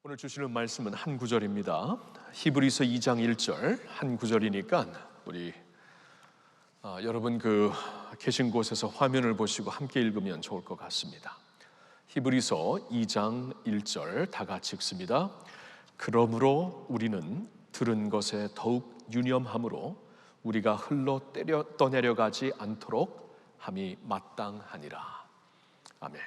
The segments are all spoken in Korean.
오늘 주시는 말씀은 한 구절입니다. 히브리서 2장 1절 한 구절이니까 우리 여러분 계신 곳에서 화면을 보시고 함께 읽으면 좋을 것 같습니다. 히브리서 2장 1절 다 같이 읽습니다. 그러므로 우리는 들은 것에 더욱 유념함으로 우리가 흘러 떠내려가지 않도록 함이 마땅하니라. 아멘.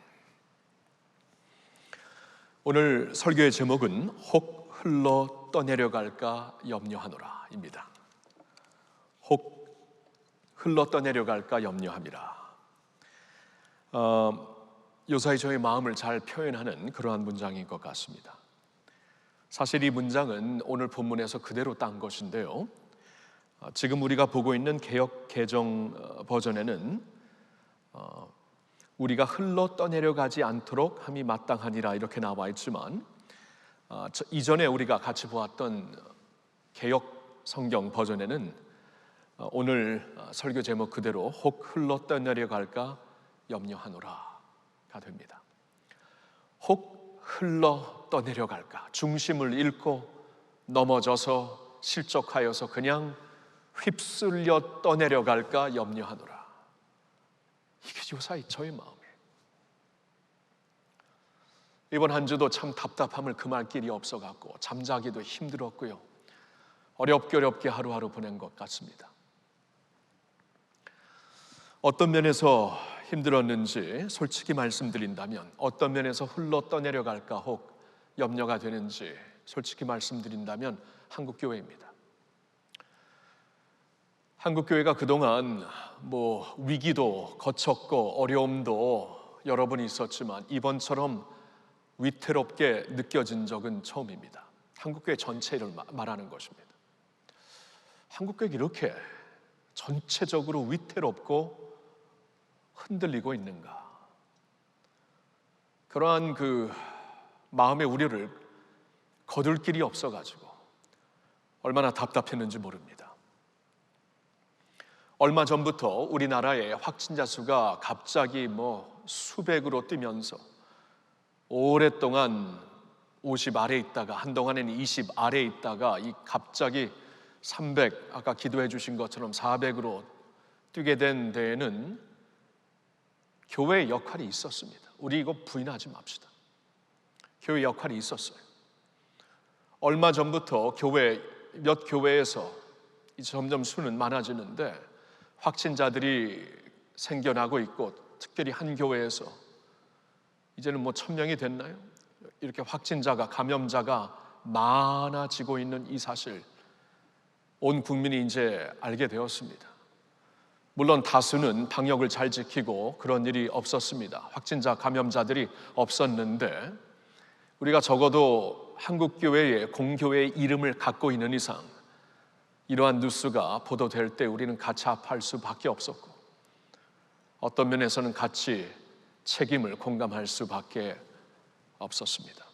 오늘 설교의 제목은 혹 흘러 떠내려갈까 염려하노라입니다. 혹 흘러 떠내려갈까 염려함이라. 요사이 저의 마음을 잘 표현하는 그러한 문장인 것 같습니다. 사실 이 문장은 오늘 본문에서 그대로 딴 것인데요, 지금 우리가 보고 있는 개역 개정 버전에는 우리가 흘러 떠내려가지 않도록 함이 마땅하니라 이렇게 나와 있지만, 이전에 우리가 같이 보았던 개역 성경 버전에는 오늘 설교 제목 그대로 혹 흘러 떠내려갈까 염려하노라가 됩니다. 혹 흘러 떠내려갈까, 중심을 잃고 넘어져서 실족하여서 그냥 휩쓸려 떠내려갈까 염려하노라. 이게 요사이 저의 마음이에요. 이번 한 주도 참 답답함을 금할 길이 없어갖고 잠자기도 힘들었고요, 어렵게 하루하루 보낸 것 같습니다. 어떤 면에서 힘들었는지 솔직히 말씀드린다면, 어떤 면에서 흘러 떠내려갈까 혹 염려가 되는지 솔직히 말씀드린다면 한국교회입니다. 한국교회가 그동안 위기도 거쳤고 어려움도 여러 번 있었지만 이번처럼 위태롭게 느껴진 적은 처음입니다. 한국교회 전체를 말하는 것입니다. 한국교회가 이렇게 전체적으로 위태롭고 흔들리고 있는가? 그러한 마음의 우려를 거둘 길이 없어가지고 얼마나 답답했는지 모릅니다. 얼마 전부터 우리나라의 확진자 수가 갑자기 수백으로 뛰면서 오랫동안 50 아래에 있다가 한동안에는 20 아래에 있다가 갑자기 300, 아까 기도해 주신 것처럼 400으로 뛰게 된 데에는 교회의 역할이 있었습니다. 우리 이거 부인하지 맙시다. 교회의 역할이 있었어요. 얼마 전부터 몇 교회에서 점점 수는 많아지는데 확진자들이 생겨나고 있고, 특별히 한 교회에서 이제는 1000명이 됐나요? 이렇게 확진자가, 감염자가 많아지고 있는 이 사실, 온 국민이 이제 알게 되었습니다. 물론 다수는 방역을 잘 지키고 그런 일이 없었습니다. 확진자, 감염자들이 없었는데 우리가 적어도 한국교회의 공교회의 이름을 갖고 있는 이상 이러한 뉴스가 보도될 때 우리는 가차할 수밖에 없었고, 어떤 면에서는 같이 책임을 공감할 수밖에 없었습니다.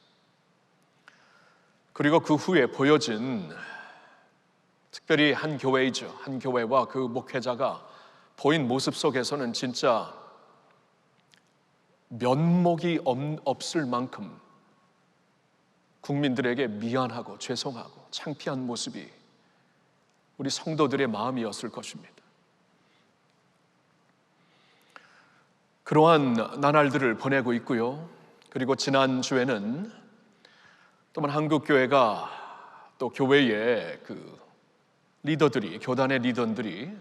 그리고 그 후에 보여진, 특별히 한 교회이죠, 한 교회와 그 목회자가 보인 모습 속에서는 진짜 면목이 없을 만큼 국민들에게 미안하고 죄송하고 창피한 모습이 우리 성도들의 마음이었을 것입니다. 그러한 나날들을 보내고 있고요. 그리고 지난주에는 또한 한국교회가 또 교회의 교단의 리더들이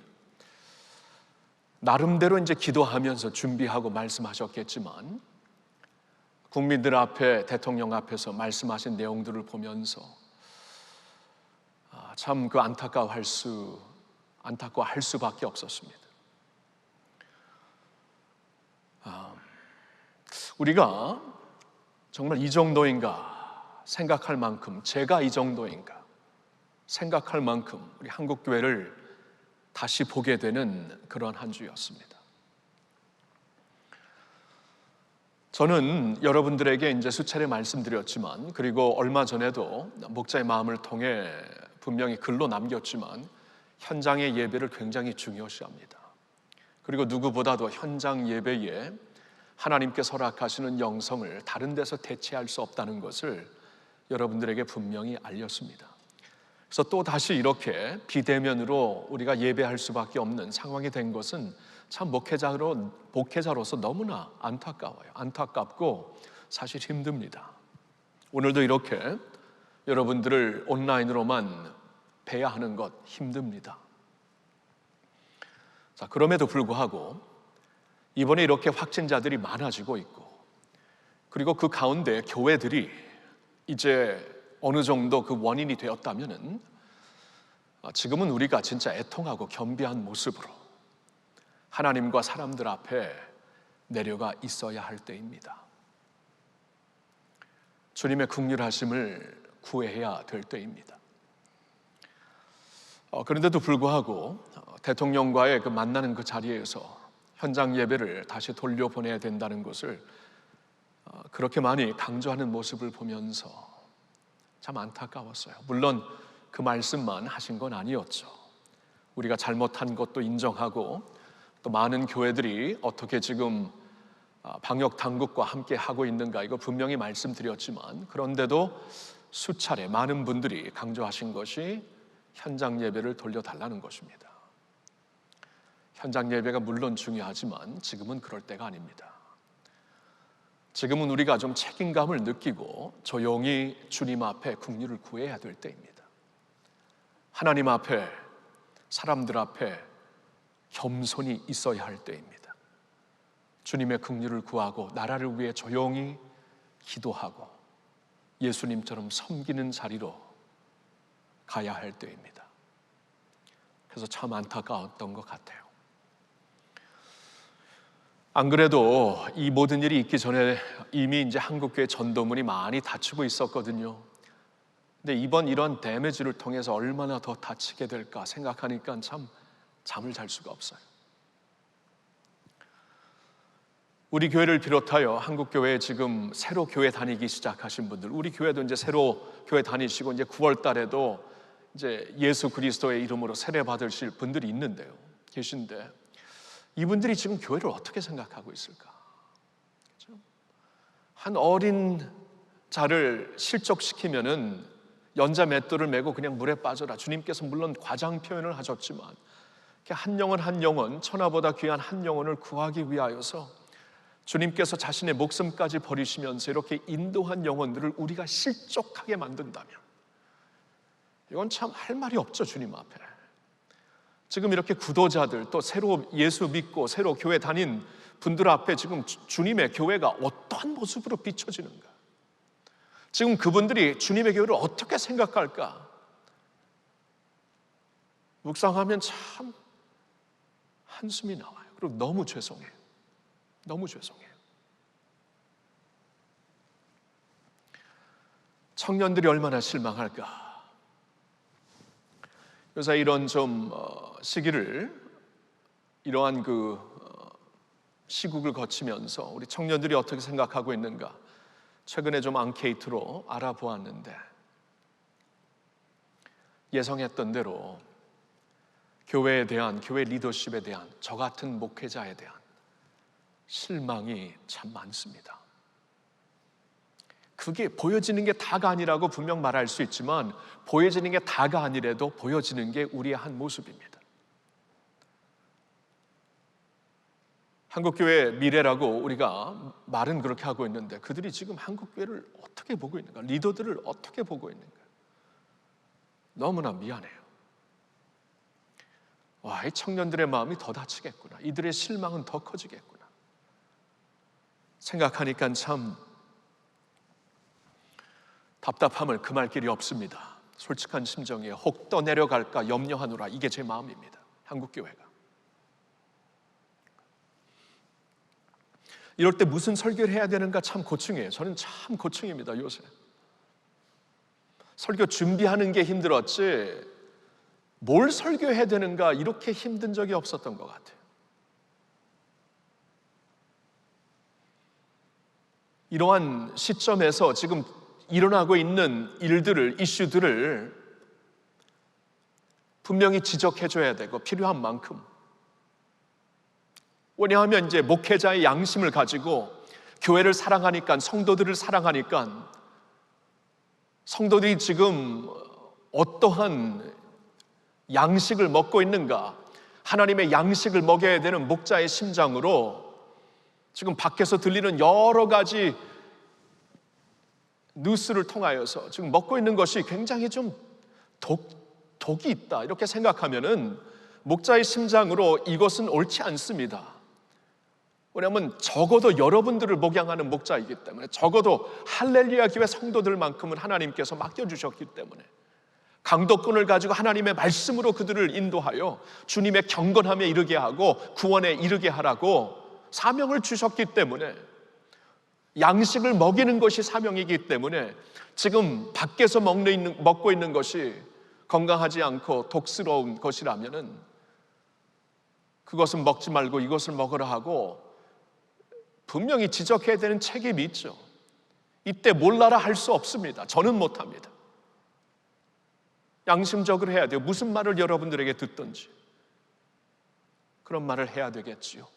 나름대로 이제 기도하면서 준비하고 말씀하셨겠지만, 국민들 앞에, 대통령 앞에서 말씀하신 내용들을 보면서 참 안타까워할 수밖에 없었습니다. 우리가 정말 이 정도인가 생각할 만큼, 제가 이 정도인가 생각할 만큼 우리 한국교회를 다시 보게 되는 그런 한 주였습니다. 저는 여러분들에게 이제 수차례 말씀드렸지만, 그리고 얼마 전에도 목자의 마음을 통해 분명히 글로 남겼지만, 현장의 예배를 굉장히 중요시합니다. 그리고 누구보다도 현장 예배에 하나님께서 허락하시는 영성을 다른 데서 대체할 수 없다는 것을 여러분들에게 분명히 알렸습니다. 그래서 또 다시 이렇게 비대면으로 우리가 예배할 수밖에 없는 상황이 된 것은 참 목회자로서 너무나 안타까워요. 안타깝고 사실 힘듭니다. 오늘도 이렇게 여러분들을 온라인으로만 뵈야 하는 것 힘듭니다. 자, 그럼에도 불구하고 이번에 이렇게 확진자들이 많아지고 있고, 그리고 그 가운데 교회들이 이제 어느 정도 그 원인이 되었다면은 지금은 우리가 진짜 애통하고 겸비한 모습으로 하나님과 사람들 앞에 내려가 있어야 할 때입니다. 주님의 긍휼하심을 구해야 될 때입니다. 그런데도 불구하고 대통령과의 그 만나는 그 자리에서 현장 예배를 다시 돌려보내야 된다는 것을 그렇게 많이 강조하는 모습을 보면서 참 안타까웠어요. 물론 그 말씀만 하신 건 아니었죠. 우리가 잘못한 것도 인정하고 또 많은 교회들이 어떻게 지금 방역 당국과 함께 하고 있는가, 이거 분명히 말씀드렸지만, 그런데도 수차례 많은 분들이 강조하신 것이 현장 예배를 돌려달라는 것입니다. 현장 예배가 물론 중요하지만 지금은 그럴 때가 아닙니다. 지금은 우리가 좀 책임감을 느끼고 조용히 주님 앞에 긍휼을 구해야 될 때입니다. 하나님 앞에, 사람들 앞에 겸손히 있어야 할 때입니다. 주님의 긍휼을 구하고 나라를 위해 조용히 기도하고 예수님처럼 섬기는 자리로 가야 할 때입니다. 그래서 참 안타까웠던 것 같아요. 안 그래도 이 모든 일이 있기 전에 이미 이제 한국교회 전도문이 많이 닫히고 있었거든요. 근데 이번 이런 데미지를 통해서 얼마나 더 다치게 될까 생각하니까 참 잠을 잘 수가 없어요. 우리 교회를 비롯하여 한국교회에 지금 새로 교회 다니기 시작하신 분들, 우리 교회도 이제 새로 교회 다니시고 이제 9월 달에도 이제 예수 그리스도의 이름으로 세례 받으실 분들이 있는데요, 계신데 이분들이 지금 교회를 어떻게 생각하고 있을까? 그렇죠? 한 어린 자를 실족시키면은 연자 맷돌을 메고 그냥 물에 빠져라. 주님께서 물론 과장 표현을 하셨지만 한 영혼 한 영혼, 천하보다 귀한 한 영혼을 구하기 위하여서 주님께서 자신의 목숨까지 버리시면서 이렇게 인도한 영혼들을 우리가 실족하게 만든다면 이건 참 할 말이 없죠, 주님 앞에. 지금 이렇게 구도자들, 또 새로 예수 믿고 새로 교회 다닌 분들 앞에 지금 주님의 교회가 어떠한 모습으로 비춰지는가? 지금 그분들이 주님의 교회를 어떻게 생각할까? 묵상하면 참 한숨이 나와요. 그리고 너무 죄송해요. 너무 죄송해요. 청년들이 얼마나 실망할까? 그래서 이런 좀 시기를, 이러한 그 시국을 거치면서 우리 청년들이 어떻게 생각하고 있는가 최근에 좀 앙케이트로 알아보았는데, 예상했던 대로 교회에 대한, 교회 리더십에 대한, 저 같은 목회자에 대한 실망이 참 많습니다. 그게 보여지는 게 다가 아니라고 분명 말할 수 있지만, 보여지는 게 다가 아니라도 보여지는 게 우리의 한 모습입니다. 한국교회 미래라고 우리가 말은 그렇게 하고 있는데, 그들이 지금 한국교회를 어떻게 보고 있는가, 리더들을 어떻게 보고 있는가, 너무나 미안해요. 와, 이 청년들의 마음이 더 다치겠구나, 이들의 실망은 더 커지겠구나 생각하니까 참 답답함을 금할 길이 없습니다. 솔직한 심정이에요. 혹 떠내려갈까 염려하노라, 이게 제 마음입니다. 한국교회가 이럴 때 무슨 설교를 해야 되는가 참 고충이에요. 저는 참 고충입니다. 요새 설교 준비하는 게 힘들었지 뭘 설교해야 되는가 이렇게 힘든 적이 없었던 것 같아요. 이러한 시점에서 지금 일어나고 있는 일들을, 이슈들을 분명히 지적해줘야 되고 필요한 만큼, 왜냐하면 이제 목회자의 양심을 가지고 교회를 사랑하니까, 성도들을 사랑하니까 성도들이 지금 어떠한 양식을 먹고 있는가, 하나님의 양식을 먹여야 되는 목자의 심장으로 지금 밖에서 들리는 여러 가지 뉴스를 통하여서 지금 먹고 있는 것이 굉장히 좀 독이 있다, 이렇게 생각하면은 목자의 심장으로 이것은 옳지 않습니다. 왜냐하면 적어도 여러분들을 목양하는 목자이기 때문에, 적어도 할렐루야 교회 성도들만큼은 하나님께서 맡겨주셨기 때문에, 강도권을 가지고 하나님의 말씀으로 그들을 인도하여 주님의 경건함에 이르게 하고 구원에 이르게 하라고 사명을 주셨기 때문에, 양식을 먹이는 것이 사명이기 때문에 지금 밖에서 먹고 있는 것이 건강하지 않고 독스러운 것이라면은 그것은 먹지 말고 이것을 먹으라 하고 분명히 지적해야 되는 책임이 있죠. 이때 몰라라 할 수 없습니다. 저는 못합니다. 양심적으로 해야 돼요. 무슨 말을 여러분들에게 듣든지 그런 말을 해야 되겠지요.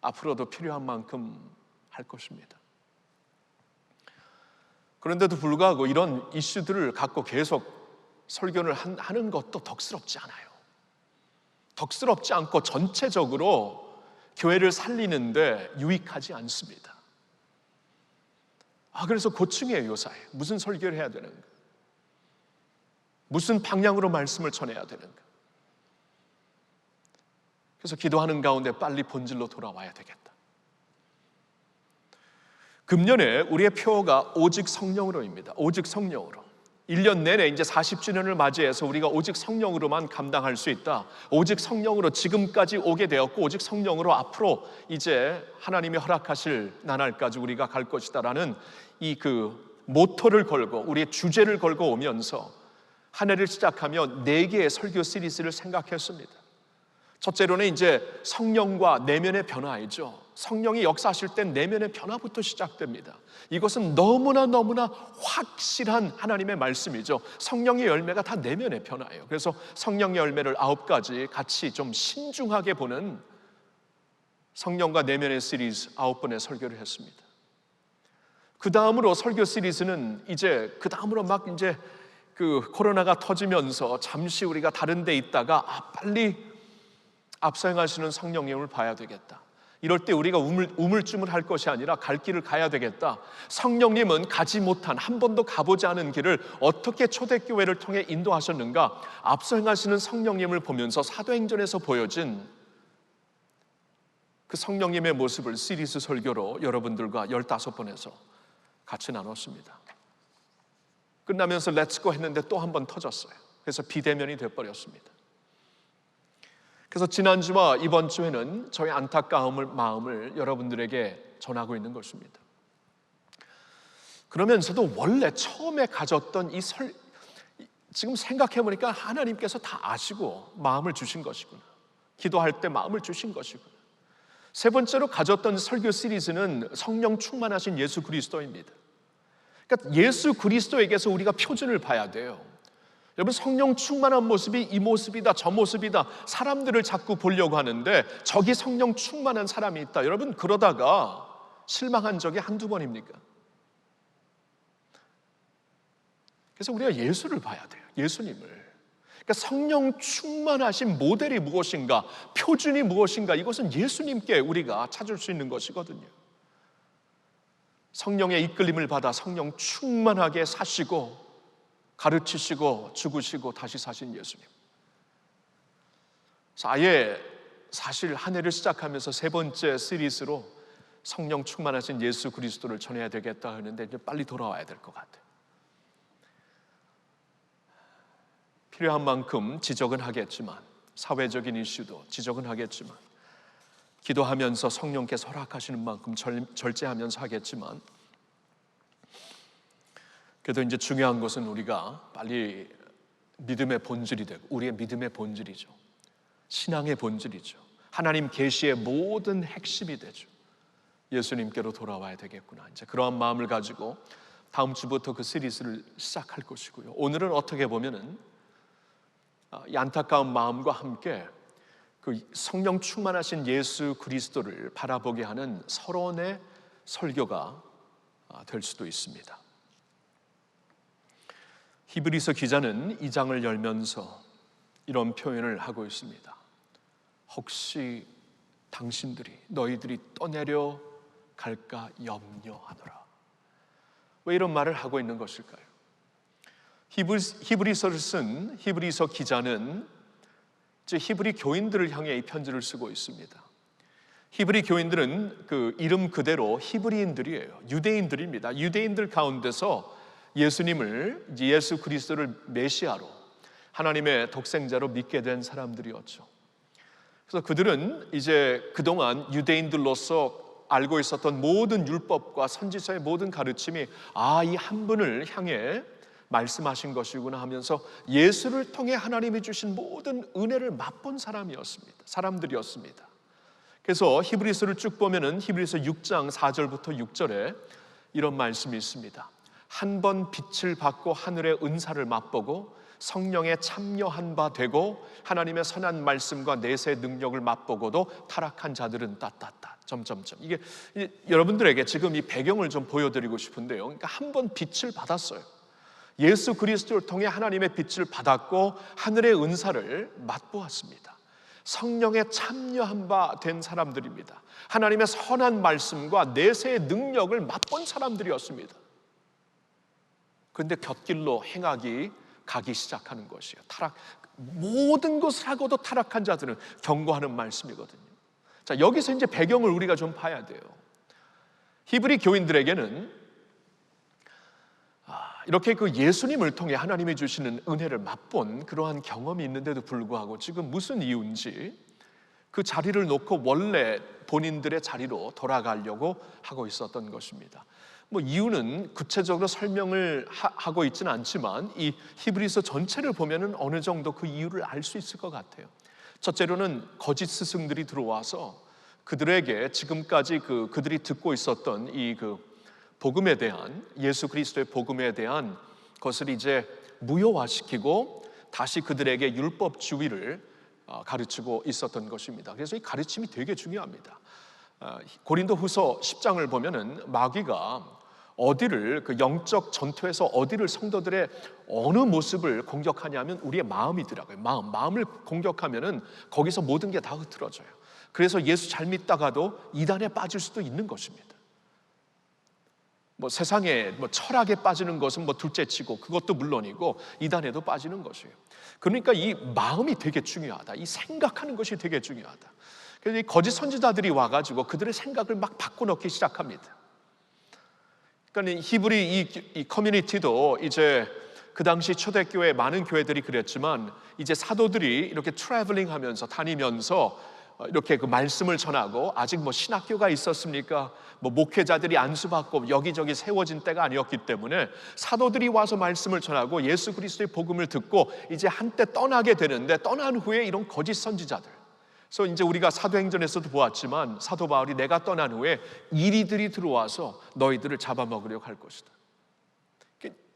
앞으로도 필요한 만큼 할 것입니다. 그런데도 불구하고 이런 이슈들을 갖고 계속 설교를 하는 것도 덕스럽지 않아요. 덕스럽지 않고 전체적으로 교회를 살리는데 유익하지 않습니다. 그래서 고충이에요. 요사에 무슨 설교를 해야 되는가, 무슨 방향으로 말씀을 전해야 되는가. 그래서 기도하는 가운데 빨리 본질로 돌아와야 되겠다. 금년에 우리의 표어가 오직 성령으로입니다. 오직 성령으로. 1년 내내 이제 40주년을 맞이해서 우리가 오직 성령으로만 감당할 수 있다. 오직 성령으로 지금까지 오게 되었고, 오직 성령으로 앞으로 이제 하나님이 허락하실 나날까지 우리가 갈 것이다라는 이 모토를 걸고, 우리의 주제를 걸고 오면서 한 해를 시작하며 4개의 설교 시리즈를 생각했습니다. 첫째로는 이제 성령과 내면의 변화이죠. 성령이 역사하실 땐 내면의 변화부터 시작됩니다. 이것은 너무나 확실한 하나님의 말씀이죠. 성령의 열매가 다 내면의 변화예요. 그래서 성령의 열매를 9가지 같이 좀 신중하게 보는 성령과 내면의 시리즈 9번의 설교를 했습니다. 그 다음으로 설교 시리즈는 이제 그 다음으로 막 이제 코로나가 터지면서 잠시 우리가 다른 데 있다가 빨리 앞서 행하시는 성령님을 봐야 되겠다. 이럴 때 우리가 우물쭈물할 것이 아니라 갈 길을 가야 되겠다. 성령님은 가지 못한, 한 번도 가보지 않은 길을 어떻게 초대교회를 통해 인도하셨는가, 앞서 행하시는 성령님을 보면서 사도행전에서 보여진 그 성령님의 모습을 시리즈 설교로 여러분들과 15번에서 같이 나눴습니다. 끝나면서 렛츠고 했는데 또 한 번 터졌어요. 그래서 비대면이 되어버렸습니다. 그래서 지난주와 이번 주에는 저의 안타까운 마음을 여러분들에게 전하고 있는 것입니다. 그러면서도 원래 처음에 가졌던 지금 생각해보니까 하나님께서 다 아시고 마음을 주신 것이구나. 기도할 때 마음을 주신 것이구나. 세 번째로 가졌던 설교 시리즈는 성령 충만하신 예수 그리스도입니다. 그러니까 예수 그리스도에게서 우리가 표준을 봐야 돼요. 여러분, 성령 충만한 모습이 이 모습이다, 저 모습이다, 사람들을 자꾸 보려고 하는데 저기 성령 충만한 사람이 있다. 여러분, 그러다가 실망한 적이 한두 번입니까? 그래서 우리가 예수를 봐야 돼요. 예수님을. 그러니까 성령 충만하신 모델이 무엇인가, 표준이 무엇인가, 이것은 예수님께 우리가 찾을 수 있는 것이거든요. 성령의 이끌림을 받아 성령 충만하게 사시고 가르치시고 죽으시고 다시 사신 예수님. 그래서 아예 사실 한 해를 시작하면서 세 번째 시리즈로 성령 충만하신 예수 그리스도를 전해야 되겠다 하는데 이제 빨리 돌아와야 될 것 같아요. 필요한 만큼 지적은 하겠지만, 사회적인 이슈도 지적은 하겠지만, 기도하면서 성령께서 허락하시는 만큼 절제하면서 하겠지만, 그래도 이제 중요한 것은 우리가 빨리 믿음의 본질이 되고, 우리의 믿음의 본질이죠. 신앙의 본질이죠. 하나님 계시의 모든 핵심이 되죠. 예수님께로 돌아와야 되겠구나. 이제 그러한 마음을 가지고 다음 주부터 그 시리즈를 시작할 것이고요. 오늘은 어떻게 보면은 이 안타까운 마음과 함께 그 성령 충만하신 예수 그리스도를 바라보게 하는 서론의 설교가 될 수도 있습니다. 히브리서 기자는 이 장을 열면서 이런 표현을 하고 있습니다. 혹시 너희들이 떠내려 갈까 염려하노라. 왜 이런 말을 하고 있는 것일까요? 히브리서를 쓴 히브리서 기자는 이제 히브리 교인들을 향해 이 편지를 쓰고 있습니다. 히브리 교인들은 그 이름 그대로 히브리인들이에요. 유대인들입니다. 유대인들 가운데서 예수님을, 예수 그리스도를 메시아로, 하나님의 독생자로 믿게 된 사람들이었죠. 그래서 그들은 이제 그동안 유대인들로서 알고 있었던 모든 율법과 선지서의 모든 가르침이 이 한 분을 향해 말씀하신 것이구나 하면서 예수를 통해 하나님이 주신 모든 은혜를 맛본 사람들이었습니다. 그래서 히브리서를 쭉 보면은 히브리서 6장 4절부터 6절에 이런 말씀이 있습니다. 한 번 빛을 받고 하늘의 은사를 맛보고 성령에 참여한 바 되고 하나님의 선한 말씀과 내세 능력을 맛보고도 타락한 자들은 점점점. 이게 여러분들에게 지금 이 배경을 좀 보여드리고 싶은데요. 그러니까 한 번 빛을 받았어요. 예수 그리스도를 통해 하나님의 빛을 받았고 하늘의 은사를 맛보았습니다. 성령에 참여한 바 된 사람들입니다. 하나님의 선한 말씀과 내세의 능력을 맛본 사람들이었습니다. 그런데 곁길로 가기 시작하는 것이에요. 모든 것을 하고도 타락한 자들은 경고하는 말씀이거든요. 자, 여기서 이제 배경을 우리가 좀 봐야 돼요. 히브리 교인들에게는 이렇게 그 예수님을 통해 하나님이 주시는 은혜를 맛본 그러한 경험이 있는데도 불구하고 지금 무슨 이유인지 그 자리를 놓고 원래 본인들의 자리로 돌아가려고 하고 있었던 것입니다. 이유는 구체적으로 설명을 하고 있지는 않지만 이 히브리서 전체를 보면은 어느 정도 그 이유를 알 수 있을 것 같아요. 첫째로는 거짓 스승들이 들어와서 그들에게 지금까지 그들이 듣고 있었던 이 복음에 대한, 예수 그리스도의 복음에 대한 것을 이제 무효화시키고 다시 그들에게 율법주의를 가르치고 있었던 것입니다. 그래서 이 가르침이 되게 중요합니다. 고린도후서 10장을 보면은 마귀가 어디를 영적 전투에서 어디를 성도들의 어느 모습을 공격하냐면 우리의 마음이더라고요. 마음을 공격하면은 거기서 모든 게 다 흐트러져요. 그래서 예수 잘 믿다가도 이단에 빠질 수도 있는 것입니다. 세상에 철학에 빠지는 것은 둘째치고 그것도 물론이고 이단에도 빠지는 것이에요. 그러니까 이 마음이 되게 중요하다. 이 생각하는 것이 되게 중요하다. 그래서 이 거짓 선지자들이 와가지고 그들의 생각을 막 바꿔놓기 시작합니다. 그러니까 히브리 이 커뮤니티도 이제 그 당시 초대교회 많은 교회들이 그랬지만 이제 사도들이 이렇게 트래블링하면서 다니면서 이렇게 그 말씀을 전하고 아직 신학교가 있었습니까? 목회자들이 안수받고 여기저기 세워진 때가 아니었기 때문에 사도들이 와서 말씀을 전하고 예수 그리스도의 복음을 듣고 이제 한때 떠나게 되는데 떠난 후에 이런 거짓 선지자들. 그래서 이제 우리가 사도행전에서도 보았지만 사도 바울이 내가 떠난 후에 이리들이 들어와서 너희들을 잡아먹으려고 할 것이다.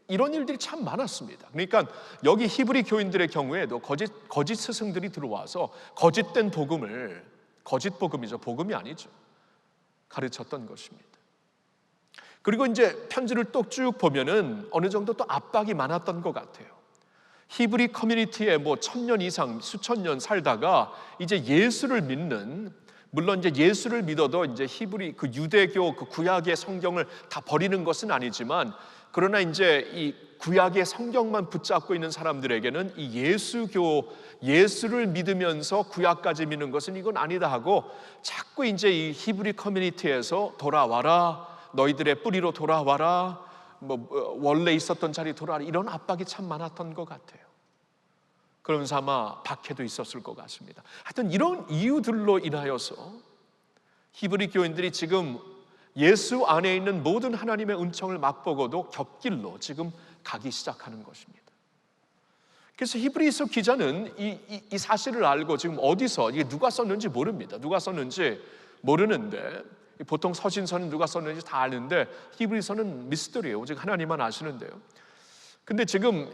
이런 일들이 참 많았습니다. 그러니까 여기 히브리 교인들의 경우에도 거짓 스승들이 들어와서 거짓된 복음을, 거짓 복음이죠, 복음이 아니죠, 가르쳤던 것입니다. 그리고 이제 편지를 또 쭉 보면은 어느 정도 또 압박이 많았던 것 같아요. 히브리 커뮤니티에 1000년 이상, 수천 년 살다가 이제 예수를 믿는, 물론 이제 예수를 믿어도 이제 히브리 유대교 구약의 성경을 다 버리는 것은 아니지만, 그러나 이제 이 구약의 성경만 붙잡고 있는 사람들에게는 이 예수를 믿으면서 구약까지 믿는 것은 이건 아니다 하고 자꾸 이제 이 히브리 커뮤니티에서 돌아와라, 너희들의 뿌리로 돌아와라, 원래 있었던 자리 돌아와라, 이런 압박이 참 많았던 것 같아요. 그러면서 아마 박해도 있었을 것 같습니다. 하여튼 이런 이유들로 인하여서 히브리 교인들이 지금 예수 안에 있는 모든 하나님의 은총을 맛보고도 곁길로 지금 가기 시작하는 것입니다. 그래서 히브리서 기자는 이 사실을 알고 지금 어디서, 이게 누가 썼는지 모릅니다. 누가 썼는지 모르는데, 보통 서신서는 누가 썼는지 다 아는데 히브리서는 미스터리예요. 오직 하나님만 아시는데요. 근데 지금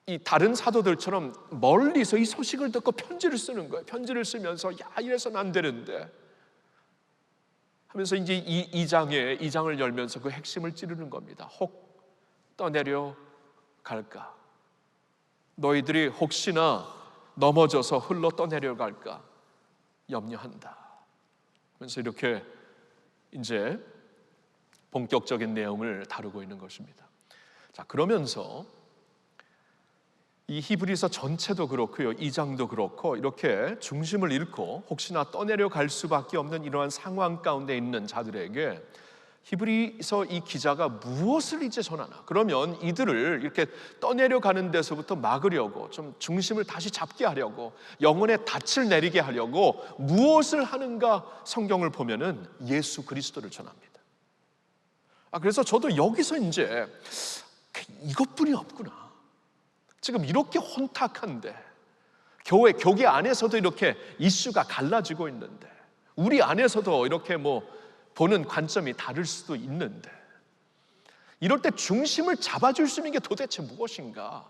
이 다른 사도들처럼 멀리서 이 소식을 듣고 편지를 쓰는 거예요. 편지를 쓰면서 이래서는 안 되는데 하면서 이제 이 장을 열면서 그 핵심을 찌르는 겁니다. 혹 떠내려 갈까? 너희들이 혹시나 넘어져서 흘러 떠내려갈까 염려한다. 그래서 이렇게 이제 본격적인 내용을 다루고 있는 것입니다. 자, 그러면서 이 히브리서 전체도 그렇고요, 2장도 그렇고 이렇게 중심을 잃고 혹시나 떠내려 갈 수밖에 없는 이러한 상황 가운데 있는 자들에게 히브리서 이 기자가 무엇을 이제 전하나? 그러면 이들을 이렇게 떠내려 가는 데서부터 막으려고, 좀 중심을 다시 잡게 하려고, 영혼의 닻을 내리게 하려고 무엇을 하는가? 성경을 보면은 예수 그리스도를 전합니다. 그래서 저도 여기서 이제 이것뿐이 없구나. 지금 이렇게 혼탁한데, 교계 안에서도 이렇게 이슈가 갈라지고 있는데, 우리 안에서도 이렇게 보는 관점이 다를 수도 있는데, 이럴 때 중심을 잡아줄 수 있는 게 도대체 무엇인가?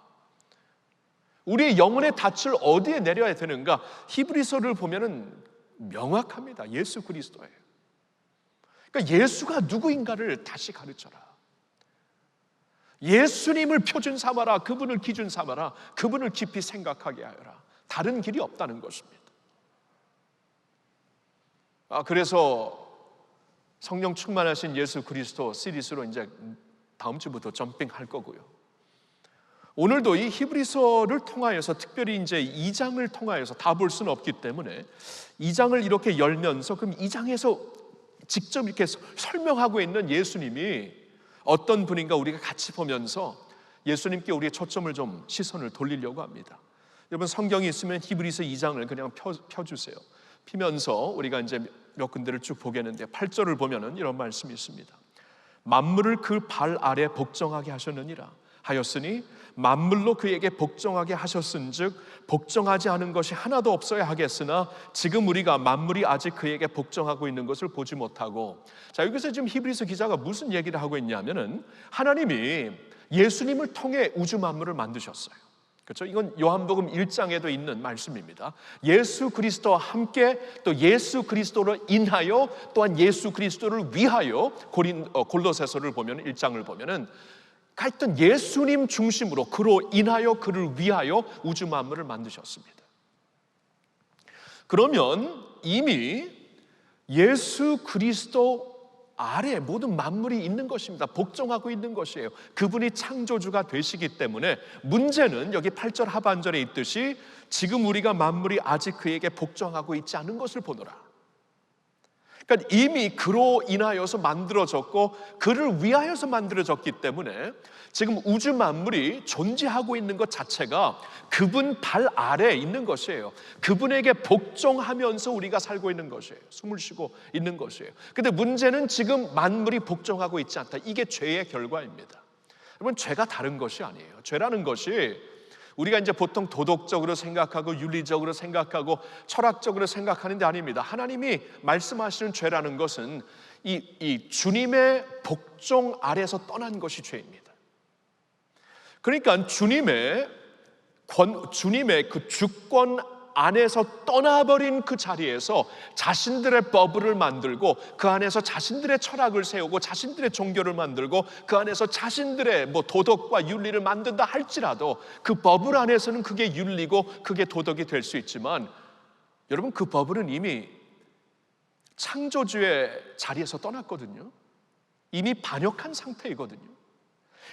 우리의 영혼의 닻을 어디에 내려야 되는가? 히브리서를 보면은 명확합니다. 예수 그리스도예요. 그러니까 예수가 누구인가를 다시 가르쳐라. 예수님을 표준 삼아라. 그분을 기준 삼아라. 그분을 깊이 생각하게 하여라. 다른 길이 없다는 것입니다. 그래서 성령 충만하신 예수 그리스도 시리즈로 이제 다음 주부터 점핑할 거고요. 오늘도 이 히브리서를 통하여서, 특별히 이제 2장을 통하여서 다 볼 수는 없기 때문에 2장을 이렇게 열면서, 그럼 2장에서 직접 이렇게 설명하고 있는 예수님이 어떤 분인가 우리가 같이 보면서 예수님께 우리의 초점을 좀, 시선을 돌리려고 합니다. 여러분, 성경이 있으면 히브리서 2장을 그냥 펴주세요. 피면서 우리가 이제 몇 군데를 쭉 보겠는데, 8절을 보면은 이런 말씀이 있습니다. 만물을 그 발 아래 복종하게 하셨느니라 하였으니 만물로 그에게 복종하게 하셨은즉 복종하지 않은 것이 하나도 없어야 하겠으나 지금 우리가 만물이 아직 그에게 복종하고 있는 것을 보지 못하고. 자, 여기서 지금 히브리서 기자가 무슨 얘기를 하고 있냐면은 하나님이 예수님을 통해 우주 만물을 만드셨어요. 그렇죠? 이건 요한복음 1장에도 있는 말씀입니다. 예수 그리스도와 함께, 또 예수 그리스도로 인하여, 또한 예수 그리스도를 위하여, 골로새서를 보면 1장을 보면은 하여튼 예수님 중심으로, 그로 인하여, 그를 위하여 우주 만물을 만드셨습니다. 그러면 이미 예수 그리스도 아래 모든 만물이 있는 것입니다. 복종하고 있는 것이에요. 그분이 창조주가 되시기 때문에 문제는 여기 8절 하반절에 있듯이 지금 우리가 만물이 아직 그에게 복종하고 있지 않은 것을 보노라. 그러니까 이미 그로 인하여서 만들어졌고 그를 위하여서 만들어졌기 때문에 지금 우주 만물이 존재하고 있는 것 자체가 그분 발 아래에 있는 것이에요. 그분에게 복종하면서 우리가 살고 있는 것이에요. 숨을 쉬고 있는 것이에요. 근데 문제는 지금 만물이 복종하고 있지 않다. 이게 죄의 결과입니다. 여러분, 죄가 다른 것이 아니에요. 죄라는 것이 우리가 이제 보통 도덕적으로 생각하고 윤리적으로 생각하고 철학적으로 생각하는 데 아닙니다. 하나님이 말씀하시는 죄라는 것은 이 주님의 복종 아래서 떠난 것이 죄입니다. 그러니까 주님의 그 주권 안에서 떠나버린 그 자리에서 자신들의 버블을 만들고 그 안에서 자신들의 철학을 세우고 자신들의 종교를 만들고 그 안에서 자신들의 도덕과 윤리를 만든다 할지라도 그 버블 안에서는 그게 윤리고 그게 도덕이 될 수 있지만, 여러분, 그 버블은 이미 창조주의 자리에서 떠났거든요. 이미 반역한 상태이거든요.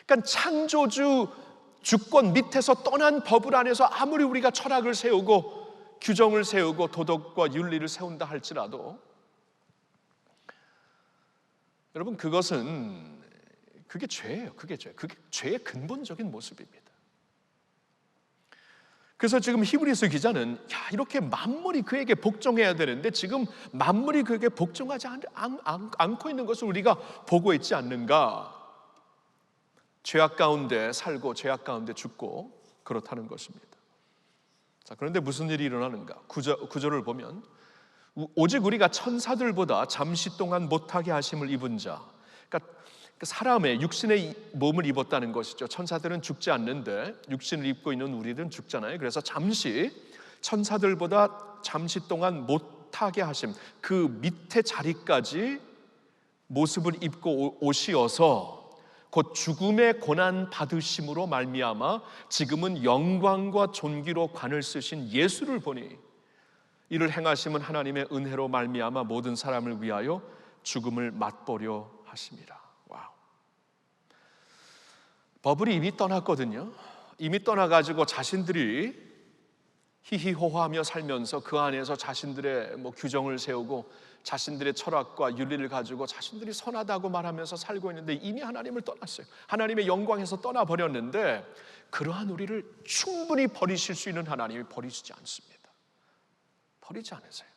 그러니까 창조주 주권 밑에서 떠난 버블 안에서 아무리 우리가 철학을 세우고 규정을 세우고 도덕과 윤리를 세운다 할지라도, 여러분, 그게 죄예요. 그게 죄의 근본적인 모습입니다. 그래서 지금 히브리서 기자는 이렇게 만물이 그에게 복종해야 되는데 지금 만물이 그에게 복종하지 않고 있는 것을 우리가 보고 있지 않는가? 죄악 가운데 살고 죄악 가운데 죽고 그렇다는 것입니다. 자, 그런데 무슨 일이 일어나는가? 구절을 보면 오직 우리가 천사들보다 잠시 동안 못하게 하심을 입은 자, 그러니까 사람의 육신의 몸을 입었다는 것이죠. 천사들은 죽지 않는데 육신을 입고 있는 우리들은 죽잖아요. 그래서 천사들보다 잠시 동안 못하게 하심, 그 밑에 자리까지 모습을 입고 오시어서 곧 죽음의 고난 받으심으로 말미암아 지금은 영광과 존귀로 관을 쓰신 예수를 보니 이를 행하심은 하나님의 은혜로 말미암아 모든 사람을 위하여 죽음을 맛보려 하심이라. 와우. 버블이 이미 떠났거든요. 이미 떠나가지고 자신들이 히히호호하며 살면서 그 안에서 자신들의 규정을 세우고 자신들의 철학과 윤리를 가지고 자신들이 선하다고 말하면서 살고 있는데 이미 하나님을 떠났어요. 하나님의 영광에서 떠나버렸는데 그러한 우리를 충분히 버리실 수 있는 하나님이 버리시지 않습니다. 버리지 않으세요.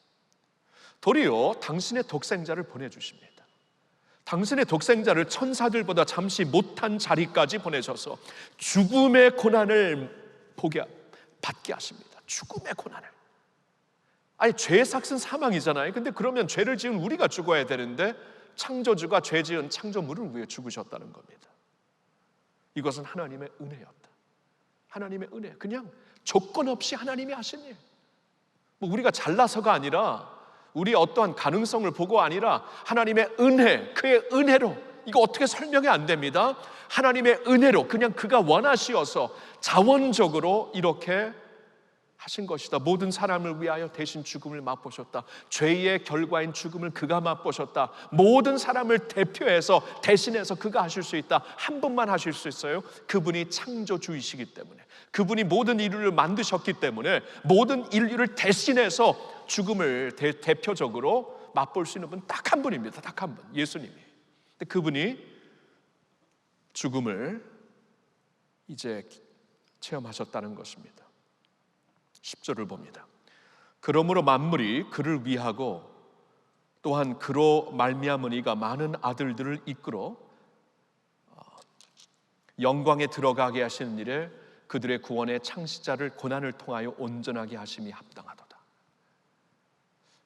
도리어 당신의 독생자를 보내주십니다. 당신의 독생자를 천사들보다 잠시 못한 자리까지 보내셔서 죽음의 고난을 받게 하십니다. 죽음의 고난을. 아니, 죄의 삭은 사망이잖아요. 근데 그러면 죄를 지은 우리가 죽어야 되는데 창조주가 죄 지은 창조물을 위해 죽으셨다는 겁니다. 이것은 하나님의 은혜였다. 하나님의 은혜. 그냥 조건 없이 하나님이 하신 일. 우리가 잘나서가 아니라 우리의 어떠한 가능성을 보고 아니라 하나님의 은혜, 그의 은혜로, 이거 어떻게 설명이 안 됩니다. 하나님의 은혜로 그냥 그가 원하시어서 자원적으로 이렇게 하신 것이다. 모든 사람을 위하여 대신 죽음을 맛보셨다. 죄의 결과인 죽음을 그가 맛보셨다. 모든 사람을 대표해서 대신해서 그가 하실 수 있다. 한 분만 하실 수 있어요. 그분이 창조주이시기 때문에, 그분이 모든 인류를 만드셨기 때문에 모든 인류를 대신해서 죽음을 대표적으로 맛볼 수 있는 분 딱 한 분입니다. 딱 한 분, 예수님이. 근데 그분이 죽음을 이제 체험하셨다는 것입니다. 10절을 봅니다. 그러므로 만물이 그를 위하고 또한 그로 말미암으니가 많은 아들들을 이끌어 영광에 들어가게 하시는 일에 그들의 구원의 창시자를 고난을 통하여 온전하게 하심이 합당하도다.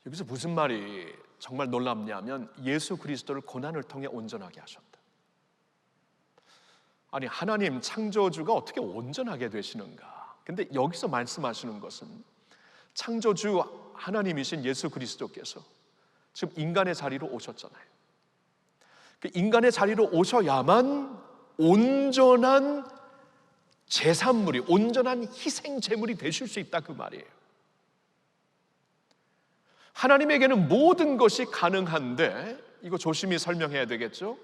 여기서 무슨 말이 정말 놀랍냐면 예수 그리스도를 고난을 통해 온전하게 하셨다. 아니, 하나님 창조주가 어떻게 온전하게 되시는가? 근데 여기서 말씀하시는 것은 창조주 하나님이신 예수 그리스도께서 지금 인간의 자리로 오셨잖아요. 그 인간의 자리로 오셔야만 온전한 제산물이, 온전한 희생 제물이 되실 수 있다, 그 말이에요. 하나님에게는 모든 것이 가능한데, 이거 조심히 설명해야 되겠죠?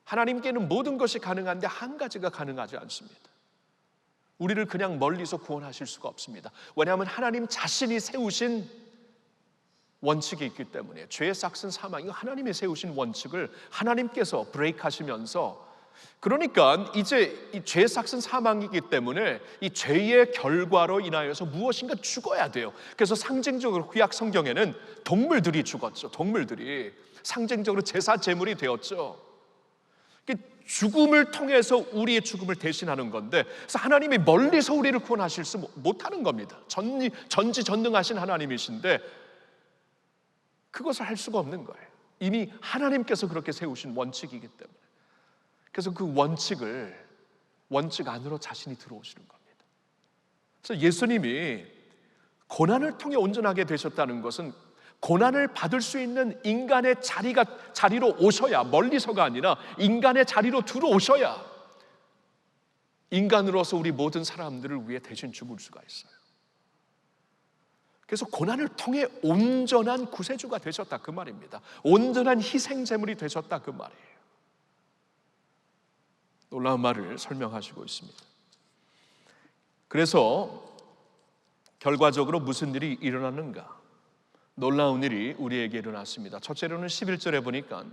하나님께는 모든 것이 가능한데 한 가지가 가능하지 않습니다. 우리를 그냥 멀리서 구원하실 수가 없습니다. 왜냐하면 하나님 자신이 세우신 원칙이 있기 때문에. 죄의 삭은 사망, 이거 하나님이 세우신 원칙을 하나님께서 브레이크하시면서, 그러니까 이제 이 죄의 삭은 사망이기 때문에 이 죄의 결과로 인하여서 무엇인가 죽어야 돼요. 그래서 상징적으로 구약 성경에는 동물들이 죽었죠. 동물들이 상징적으로 제사 제물이 되었죠. 죽음을 통해서 우리의 죽음을 대신하는 건데, 그래서 하나님이 멀리서 우리를 구원하실 수 못하는 겁니다. 전지전능하신 하나님이신데 그것을 할 수가 없는 거예요. 이미 하나님께서 그렇게 세우신 원칙이기 때문에. 그래서 그 원칙 안으로 자신이 들어오시는 겁니다. 그래서 예수님이 고난을 통해 온전하게 되셨다는 것은 고난을 받을 수 있는 인간의 자리로 오셔야, 멀리서가 아니라 인간의 자리로 들어오셔야 인간으로서 우리 모든 사람들을 위해 대신 죽을 수가 있어요. 그래서 고난을 통해 온전한 구세주가 되셨다, 그 말입니다. 온전한 희생제물이 되셨다, 그 말이에요. 놀라운 말을 설명하시고 있습니다. 그래서 결과적으로 무슨 일이 일어났는가? 놀라운 일이 우리에게 일어났습니다. 첫째로는 11절에 보니까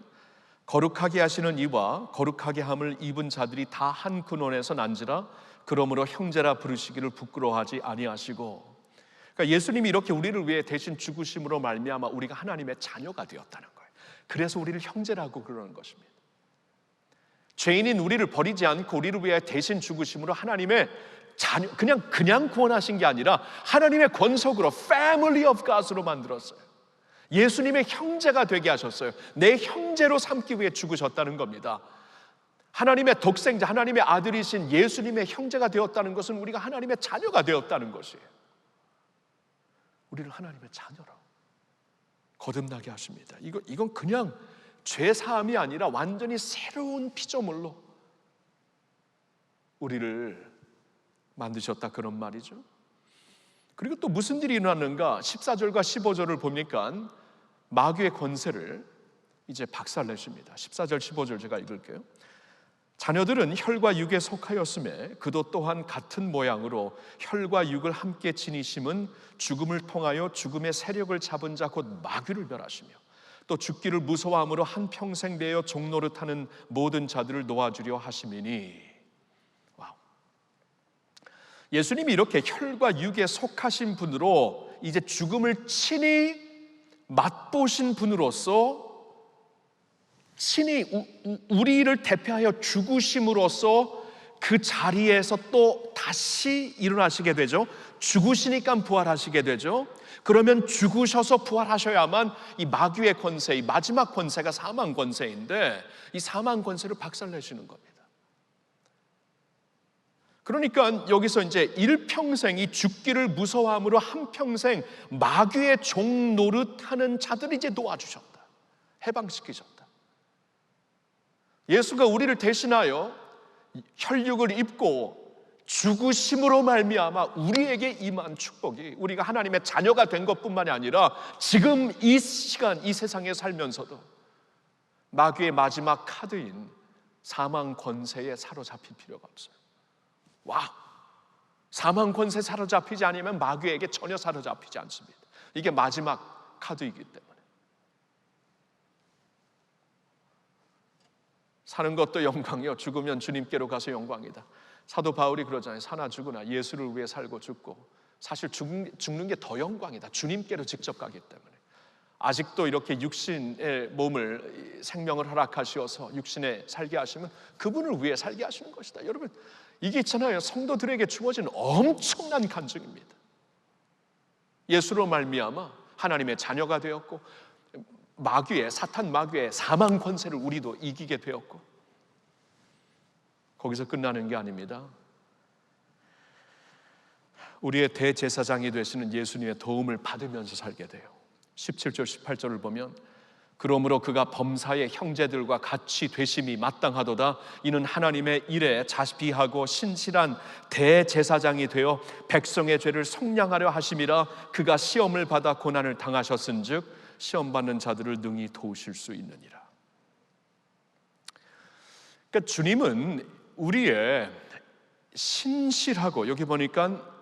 거룩하게 하시는 이와 거룩하게 함을 입은 자들이 다 한 근원에서 난지라 그러므로 형제라 부르시기를 부끄러워하지 아니하시고. 그러니까 예수님이 이렇게 우리를 위해 대신 죽으심으로 말미암아 우리가 하나님의 자녀가 되었다는 거예요. 그래서 우리를 형제라고 그러는 것입니다. 죄인인 우리를 버리지 않고 우리를 위해 대신 죽으심으로 하나님의 자녀, 그냥 구원하신 게 아니라 하나님의 권속으로 Family of God으로 만들었어요. 예수님의 형제가 되게 하셨어요. 내 형제로 삼기 위해 죽으셨다는 겁니다. 하나님의 독생자, 하나님의 아들이신 예수님의 형제가 되었다는 것은 우리가 하나님의 자녀가 되었다는 것이에요. 우리를 하나님의 자녀로 거듭나게 하십니다. 이건 그냥 죄 사함이 아니라 완전히 새로운 피조물로 우리를 만드셨다, 그런 말이죠. 그리고 또 무슨 일이 일어났는가? 14절과 15절을 보니까 마귀의 권세를 이제 박살내십니다. 14절 15절 제가 읽을게요. 자녀들은 혈과 육에 속하였음에 그도 또한 같은 모양으로 혈과 육을 함께 지니심은 죽음을 통하여 죽음의 세력을 잡은 자 곧 마귀를 멸하시며 또 죽기를 무서워함으로 한평생 내어 종노릇하는 모든 자들을 놓아주려 하심이니. 와우. 예수님이 이렇게 혈과 육에 속하신 분으로 이제 죽음을 친히 맛보신 분으로서 친히 우리를 대표하여 죽으심으로써 그 자리에서 또 다시 일어나시게 되죠. 죽으시니까 부활하시게 되죠. 그러면 죽으셔서 부활하셔야만 이 마귀의 권세, 이 마지막 권세가 사망 권세인데 이 사망 권세를 박살내시는 겁니다. 그러니까 여기서 이제 일평생이 죽기를 무서워함으로 한평생 마귀의 종 노릇하는 자들을 이제 놓아주셨다, 해방시키셨다. 예수가 우리를 대신하여 혈육을 입고 죽으심으로 말미암아 우리에게 임한 축복이, 우리가 하나님의 자녀가 된 것뿐만이 아니라 지금 이 시간 이 세상에 살면서도 마귀의 마지막 카드인 사망 권세에 사로잡힐 필요가 없어요. 와, 사망 권세 사로잡히지 않으면 마귀에게 전혀 사로잡히지 않습니다. 이게 마지막 카드이기 때문에. 사는 것도 영광이요 죽으면 주님께로 가서 영광이다. 사도 바울이 그러잖아요. 사나 죽으나 예수를 위해 살고 죽고, 사실 죽는 게 더 영광이다. 주님께로 직접 가기 때문에. 아직도 이렇게 육신의 몸을 생명을 허락하시어서 육신에 살게 하시면 그분을 위해 살게 하시는 것이다. 여러분, 이게 있잖아요, 성도들에게 주어진 엄청난 간증입니다. 예수로 말미암아 하나님의 자녀가 되었고 마귀의, 사탄 마귀의 사망 권세를 우리도 이기게 되었고, 거기서 끝나는 게 아닙니다. 우리의 대제사장이 되시는 예수님의 도움을 받으면서 살게 돼요. 17절 18절을 보면 그러므로 그가 범사의 형제들과 같이 되심이 마땅하도다. 이는 하나님의 일에 자비하고 신실한 대제사장이 되어 백성의 죄를 속량하려 하심이라. 그가 시험을 받아 고난을 당하셨은즉 시험 받는 자들을 능히 도우실 수 있느니라. 그러니까 주님은 우리의 신실하고, 여기 보니까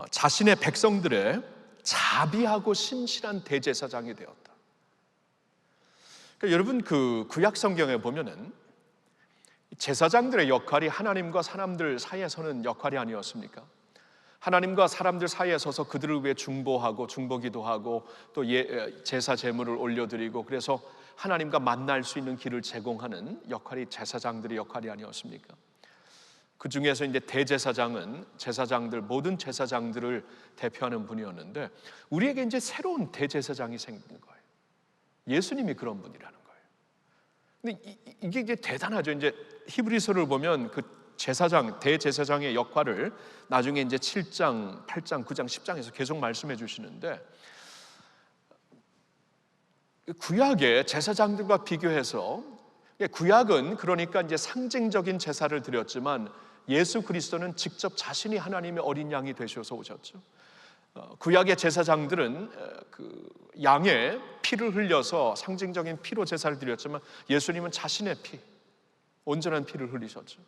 자신의 백성들의 자비하고 신실한 대제사장이 되었다. 그러니까 여러분, 그 구약 성경에 보면은 제사장들의 역할이 하나님과 사람들 사이에 서는 역할이 아니었습니까? 하나님과 사람들 사이에 서서 그들을 위해 중보하고 중보기도하고 또 제사 제물을 올려드리고, 그래서 하나님과 만날 수 있는 길을 제공하는 역할이 제사장들의 역할이 아니었습니까? 그 중에서 이제 대제사장은 제사장들, 모든 제사장들을 대표하는 분이었는데 우리에게 이제 새로운 대제사장이 생긴 거예요. 예수님이 그런 분이라는 거예요. 근데 이게 이제 대단하죠. 이제 히브리서를 보면 그 제사장, 대제사장의 역할을 나중에 이제 7장, 8장, 9장, 10장에서 계속 말씀해 주시는데, 구약의 제사장들과 비교해서, 구약은 그러니까 이제 상징적인 제사를 드렸지만 예수 그리스도는 직접 자신이 하나님의 어린 양이 되셔서 오셨죠. 구약의 제사장들은 그 양의 피를 흘려서 상징적인 피로 제사를 드렸지만 예수님은 자신의 피, 온전한 피를 흘리셨죠.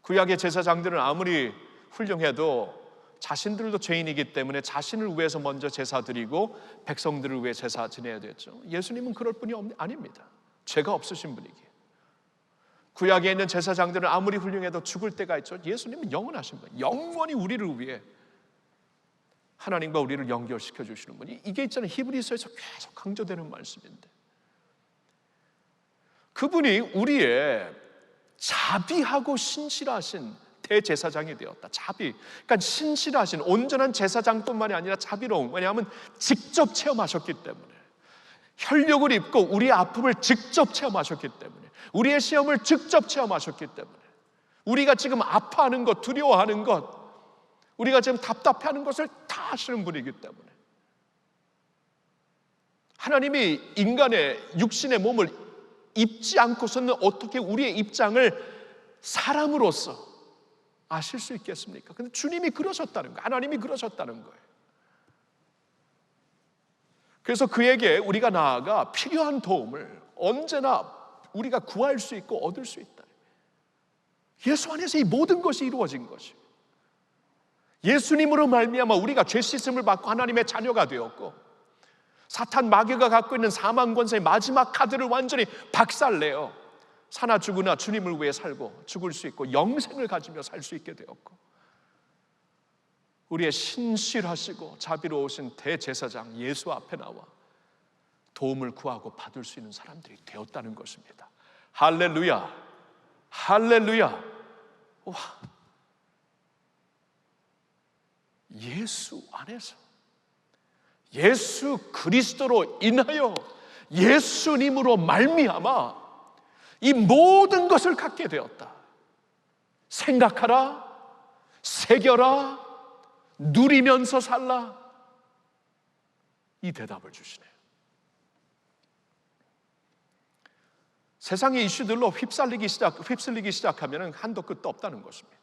구약의 제사장들은 아무리 훌륭해도 자신들도 죄인이기 때문에 자신을 위해서 먼저 제사 드리고 백성들을 위해 제사 지내야 됐죠. 예수님은 그럴 분이 아닙니다. 죄가 없으신 분이기에. 구약에 있는 제사장들은 아무리 훌륭해도 죽을 때가 있죠. 예수님은 영원하신 분, 영원히 우리를 위해 하나님과 우리를 연결시켜 주시는 분이, 이게 있잖아요, 히브리서에서 계속 강조되는 말씀인데, 그분이 우리의 자비하고 신실하신 대제사장이 되었다. 자비, 그러니까 신실하신 온전한 제사장뿐만이 아니라 자비로운, 왜냐하면 직접 체험하셨기 때문에, 혈육을 입고 우리의 아픔을 직접 체험하셨기 때문에, 우리의 시험을 직접 체험하셨기 때문에, 우리가 지금 아파하는 것, 두려워하는 것, 우리가 지금 답답해하는 것을 다 하시는 분이기 때문에, 하나님이 인간의 육신의 몸을 입지 않고서는 어떻게 우리의 입장을 사람으로서 아실 수 있겠습니까? 근데 주님이 그러셨다는 거예요. 하나님이 그러셨다는 거예요. 그래서 그에게 우리가 나아가 필요한 도움을 언제나 우리가 구할 수 있고 얻을 수 있다. 예수 안에서 이 모든 것이 이루어진 것이에요. 예수님으로 말미암아 우리가 죄 씻음을 받고 하나님의 자녀가 되었고, 사탄 마귀가 갖고 있는 사망 권세의 마지막 카드를 완전히 박살내어 사나 죽으나 주님을 위해 살고 죽을 수 있고 영생을 가지며 살 수 있게 되었고, 우리의 신실하시고 자비로우신 대제사장 예수 앞에 나와 도움을 구하고 받을 수 있는 사람들이 되었다는 것입니다. 할렐루야, 할렐루야. 와, 예수 안에서, 예수 그리스도로 인하여, 예수님으로 말미암아 이 모든 것을 갖게 되었다. 생각하라, 새겨라, 누리면서 살라. 이 대답을 주시네요. 세상의 이슈들로 휩쓸리기 시작하면 한도 끝도 없다는 것입니다.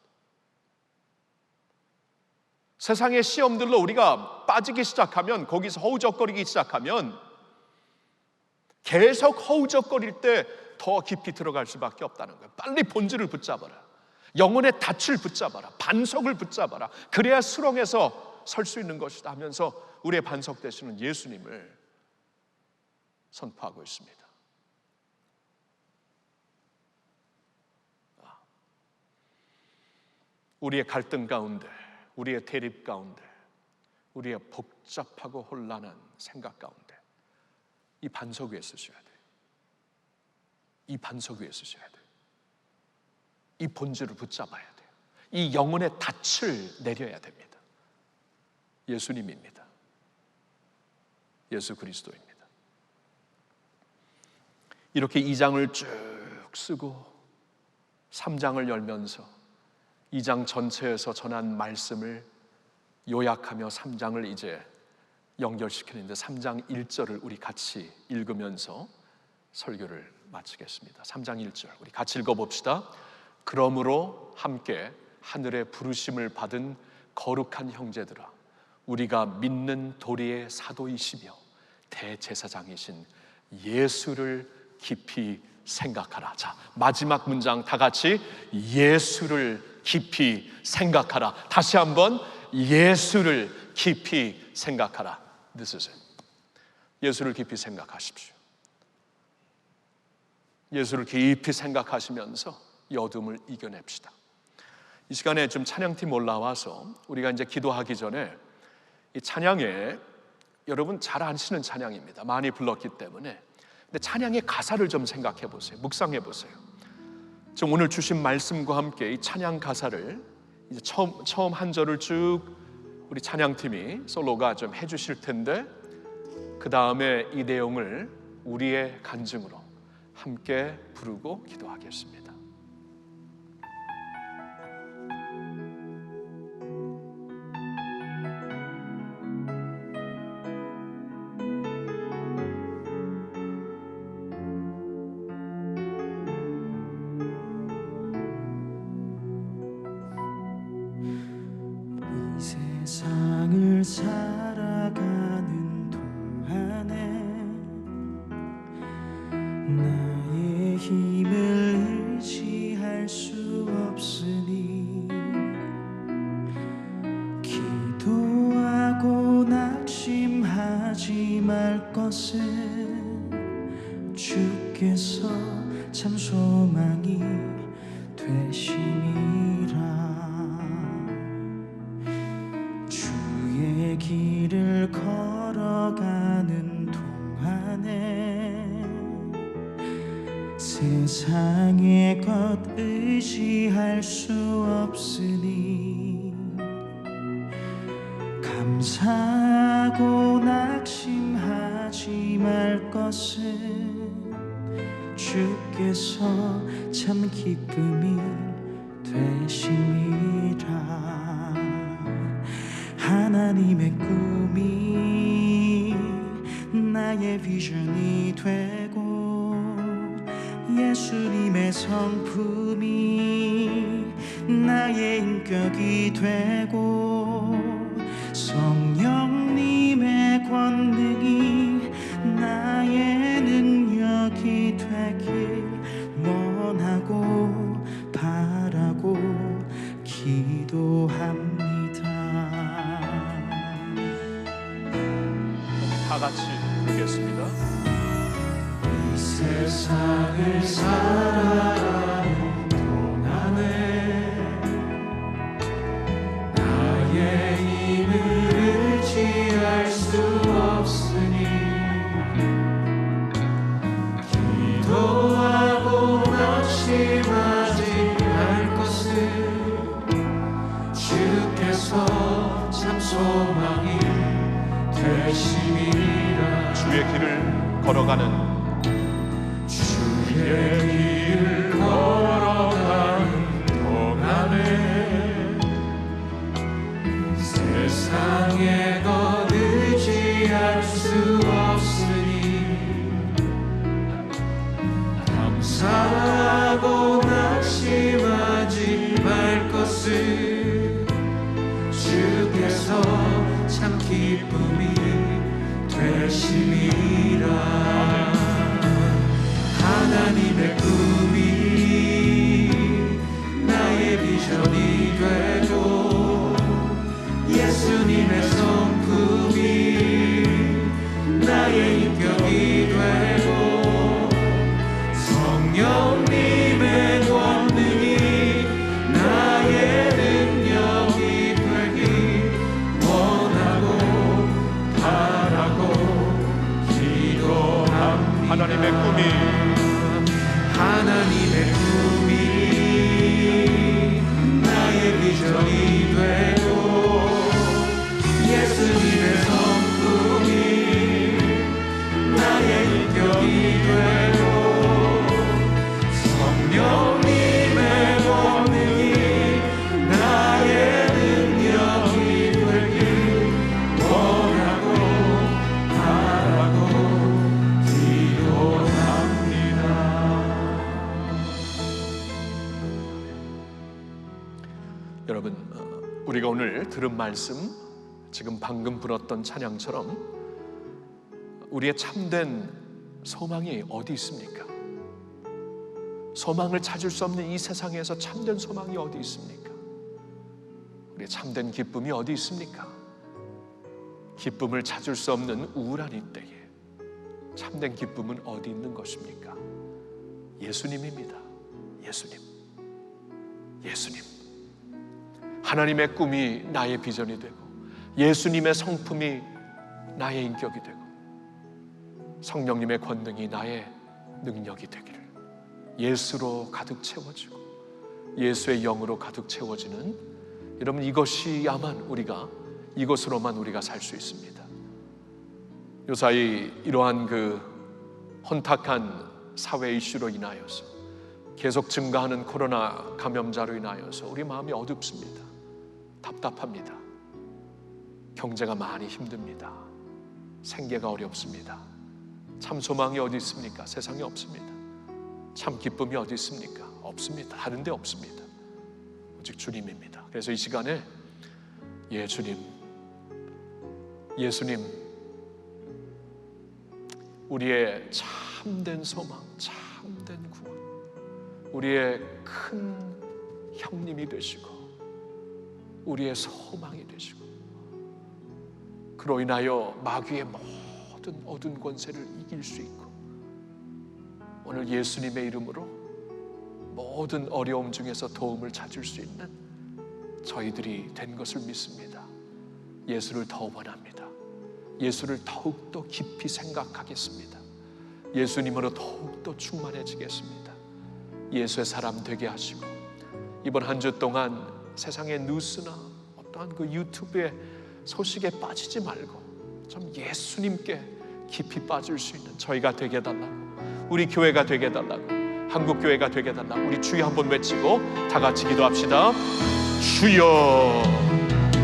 세상의 시험들로 우리가 빠지기 시작하면, 거기서 허우적거리기 시작하면 계속 허우적거릴 때 더 깊이 들어갈 수밖에 없다는 거예요. 빨리 본질을 붙잡아라. 영혼의 닻을 붙잡아라. 반석을 붙잡아라. 그래야 수렁에서 설 수 있는 것이다 하면서 우리의 반석 되시는 예수님을 선포하고 있습니다. 우리의 갈등 가운데, 우리의 대립 가운데, 우리의 복잡하고 혼란한 생각 가운데 이 반석 위에 서셔야 돼요. 이 반석 위에 서셔야 돼요. 이 본질을 붙잡아야 돼요. 이 영혼의 닻을 내려야 됩니다. 예수님입니다. 예수 그리스도입니다. 이렇게 2장을 쭉 쓰고 3장을 열면서 2장 전체에서 전한 말씀을 요약하며 3장을 이제 연결시키는데, 3장 1절을 우리 같이 읽으면서 설교를 마치겠습니다. 3장 1절 우리 같이 읽어봅시다. 그러므로 함께 하늘의 부르심을 받은 거룩한 형제들아, 우리가 믿는 도리의 사도이시며 대제사장이신 예수를 깊이 생각하라. 자, 마지막 문장 다 같이 예수를 깊이 생각하라. 다시 한번 예수를 깊이 생각하라. This is it. 예수를 깊이 생각하십시오. 예수를 깊이 생각하시면서 이 어둠을 이겨냅시다. 이 시간에 좀 찬양팀 올라와서 우리가 이제 기도하기 전에 이 찬양에, 여러분 잘 아시는 찬양입니다. 많이 불렀기 때문에. 근데 찬양의 가사를 좀 생각해 보세요. 묵상해 보세요. 지금 오늘 주신 말씀과 함께 이 찬양 가사를 이제 처음 한 절을 쭉 우리 찬양팀이 솔로가 좀 해주실 텐데, 그 다음에 이 내용을 우리의 간증으로 함께 부르고 기도하겠습니다. 세상을 살아가는 동안에 나의 힘을 의지할 수 없으니 기도하고 낙심하지 말 것은 주께서 참 소망이 되심이라. 길을 걸어가는 동안에 세상의 것 의지할 수 없으니 감사하고 낙심하지 말 것은 주께서 참 기쁨이 되심이라. 하나님의 꿈이 나의 비전이 되고 예수님의 성품이 나의 인격이 되고 성령님의 권능이 나의 능력이 되길 원하고 바라고 기도합니다. 다 같이 부르겠습니다. 이 세상을 살아가는 동안에 나의 힘을 의지할 수 없으니 기도하고 낙심하지 말 것을 주께서 참 소망이 되시리라. 주의 길을 걸어가는 주의 길을 걸어가는 동안에 세상에 더 의지할 수 없으니 감사하고 낙심하지 말 것을 주께서 참 기쁨이 되시리라. 하나님의 꿈이 나의 비전이 되고 예수님의 성품이 나의 인격이 되고 성령님의 권능이 나의 능력이 되길 원하고 바라고 기도합니다. 하나님의 꿈이 나의 비전이 되고 예수님의 성품이 나의 인격이 되고 성령님의 권능이 나의 능력이 되길 원하고 바라고 기도합니다. 여러분, 우리가 오늘 들은 말씀, 지금 방금 불었던 찬양처럼 우리의 참된 소망이 어디 있습니까? 소망을 찾을 수 없는 이 세상에서 참된 소망이 어디 있습니까? 우리의 참된 기쁨이 어디 있습니까? 기쁨을 찾을 수 없는 우울한 이때에 참된 기쁨은 어디 있는 것입니까? 예수님입니다. 예수님. 하나님의 꿈이 나의 비전이 되고 예수님의 성품이 나의 인격이 되고 성령님의 권능이 나의 능력이 되기를 예수로 가득 채워지고 예수의 영으로 가득 채워지는, 여러분, 이것으로만 우리가 살 수 있습니다. 요사이 이러한 그 혼탁한 사회 이슈로 인하여서 계속 증가하는 코로나 감염자로 인하여서 우리 마음이 어둡습니다. 답답합니다. 경제가 많이 힘듭니다. 생계가 어렵습니다. 참 소망이 어디 있습니까? 세상에 없습니다. 참 기쁨이 어디 있습니까? 없습니다. 다른 데 없습니다. 오직 주님입니다. 그래서 이 시간에 예수님, 우리의 참된 소망, 참된 구원, 우리의 큰 형님이 되시고 우리의 소망이 되시고 그로 인하여 마귀의 모든 어두운 권세를 이길 수 있고 오늘 예수님의 이름으로 모든 어려움 중에서 도움을 찾을 수 있는 저희들이 된 것을 믿습니다. 예수를 더 원합니다. 예수를 더욱더 깊이 생각하겠습니다. 예수님으로 더욱더 충만해지겠습니다. 예수의 사람 되게 하시고 이번 한 주 동안 세상의 뉴스나 어떠한 그 유튜브의 소식에 빠지지 말고 좀 예수님께 깊이 빠질 수 있는 저희가 되게 해달라고, 우리 교회가 되게 해달라고, 한국교회가 되게 해달라고 우리 주여 한번 외치고 다 같이 기도합시다. 주여.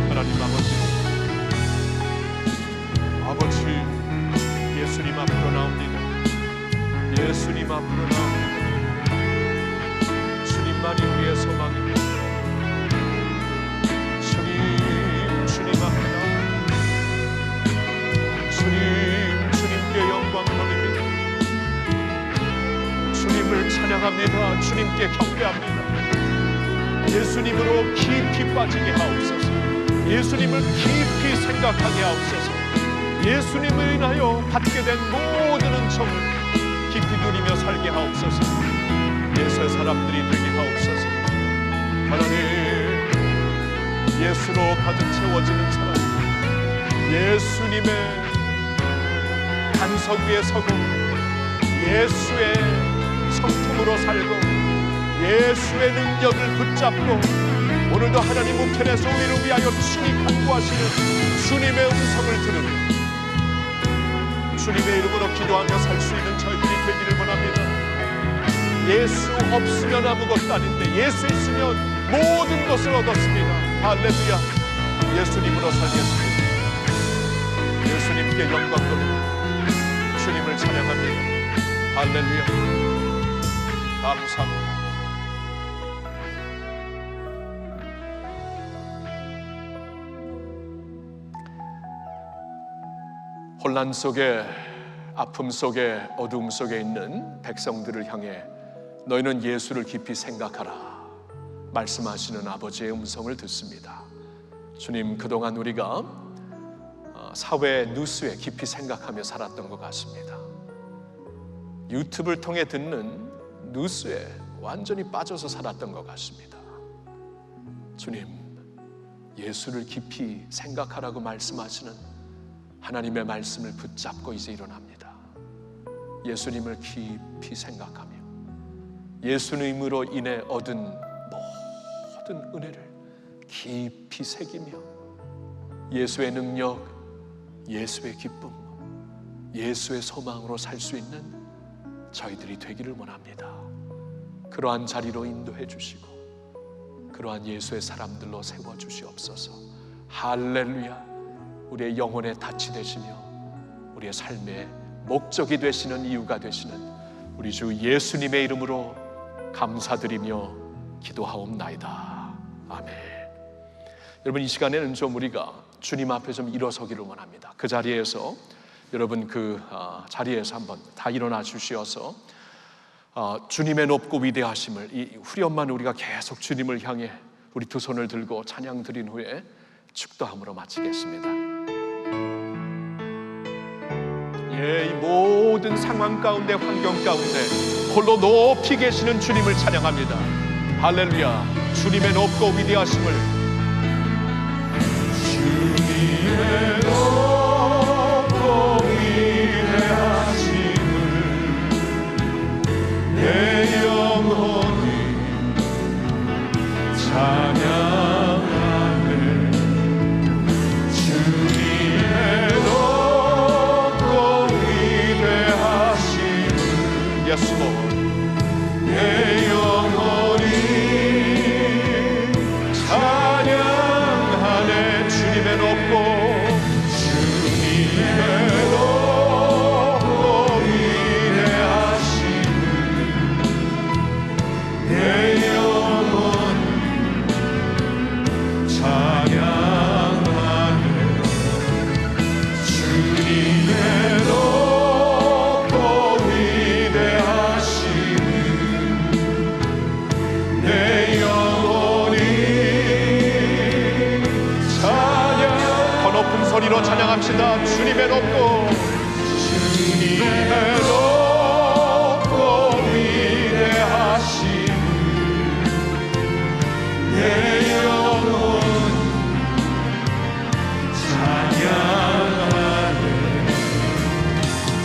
하나님 아버지, 예수님 앞으로 나옵니다. 예수님 앞으로 나옵니다. 주님만이 우리의 소망입니다. 주님 앞에 주님께 영광 돌립니다. 주님을 찬양합니다. 주님께 경배합니다. 예수님으로 깊이 빠지게 하옵소서. 예수님을 깊이 생각하게 하옵소서. 예수님을 인하여 받게 된 모든 은총을 깊이 누리며 살게 하옵소서. 예수의 사람들이 되게 하옵소서. 하나님, 예수로 가득 채워지는 사람, 예수님의 반석 위에 서고 예수의 성품으로 살고 예수의 능력을 붙잡고 오늘도 하나님 우편에서 우리를 위하여 친히 간구하시는 주님의 음성을 들으며 주님의 이름으로 기도하며 살 수 있는 저희들이 되기를 원합니다. 예수 없으면 아무것도 아닌데 예수 있으면 모든 것을 얻었습니다. 할렐루야. 예수님으로 살겠습니다. 예수님께 영광 돌립니다. 주님을 찬양합니다. 할렐루야. 감사합니다. 혼란 속에, 아픔 속에, 어두움 속에 있는 백성들을 향해 너희는 예수를 깊이 생각하라 말씀하시는 아버지의 음성을 듣습니다. 주님, 그동안 우리가 사회 뉴스에 깊이 생각하며 살았던 것 같습니다. 유튜브를 통해 듣는 뉴스에 완전히 빠져서 살았던 것 같습니다. 주님, 예수를 깊이 생각하라고 말씀하시는 하나님의 말씀을 붙잡고 이제 일어납니다. 예수님을 깊이 생각하며 예수님으로 인해 얻은 모든 은혜를 깊이 새기며 예수의 능력, 예수의 기쁨, 예수의 소망으로 살 수 있는 저희들이 되기를 원합니다. 그러한 자리로 인도해 주시고 그러한 예수의 사람들로 세워주시옵소서. 할렐루야. 우리의 영혼의 닻이 되시며 우리의 삶의 목적이 되시는 이유가 되시는 우리 주 예수님의 이름으로 감사드리며 기도하옵나이다. 아멘. 여러분, 이 시간에는 좀 우리가 주님 앞에 좀 일어서기를 원합니다. 그 자리에서 여러분 자리에서 한번 다 일어나 주시어서 주님의 높고 위대하심을 이 후렴만 우리가 계속 주님을 향해 우리 두 손을 들고 찬양 드린 후에 축도함으로 마치겠습니다. 이 모든 상황 가운데, 환경 가운데 홀로 높이 계시는 주님을 찬양합니다. 할렐루야. 주님의 높고 위대하심을, 주님의 높고 위대하심을 내 영혼이 찬양하네. 주님의 높고 위대하심을 Yes, Lord. 내 영혼이 찬양하네. 주님의 높고 위대하심을 내 영혼 찬양하네. 주님의 높고 위대하심을 내 영혼이 찬양. 더 높은 소리로 찬양합시다. 주님의 높고 주님의 높고 위대하심을 내 영혼 찬양하네.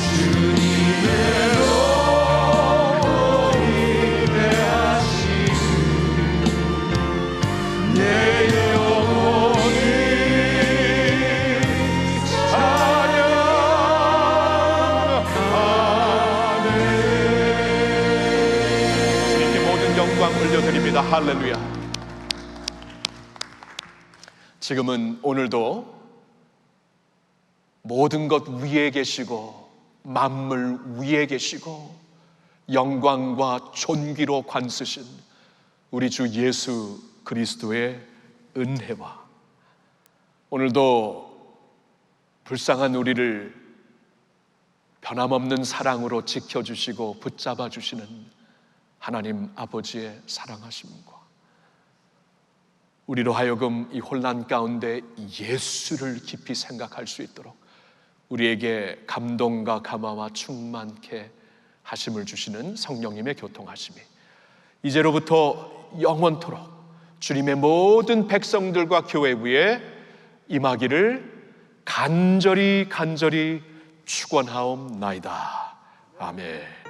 주님의 높고 위대하심을 내 영혼이 주님께 모든 영광 올려드립니다. 할렐루야. 지금은 오늘도 모든 것 위에 계시고 만물 위에 계시고 영광과 존귀로 관쓰신 우리 주 예수 그리스도의 은혜와 오늘도 불쌍한 우리를 변함없는 사랑으로 지켜주시고 붙잡아 주시는 하나님 아버지의 사랑하심과 우리로 하여금 이 혼란 가운데 예수를 깊이 생각할 수 있도록 우리에게 감동과 감화와 충만케 하심을 주시는 성령님의 교통하심이 이제로부터 영원토록 주님의 모든 백성들과 교회 위에 임하기를 간절히 축원하옵나이다. 아멘.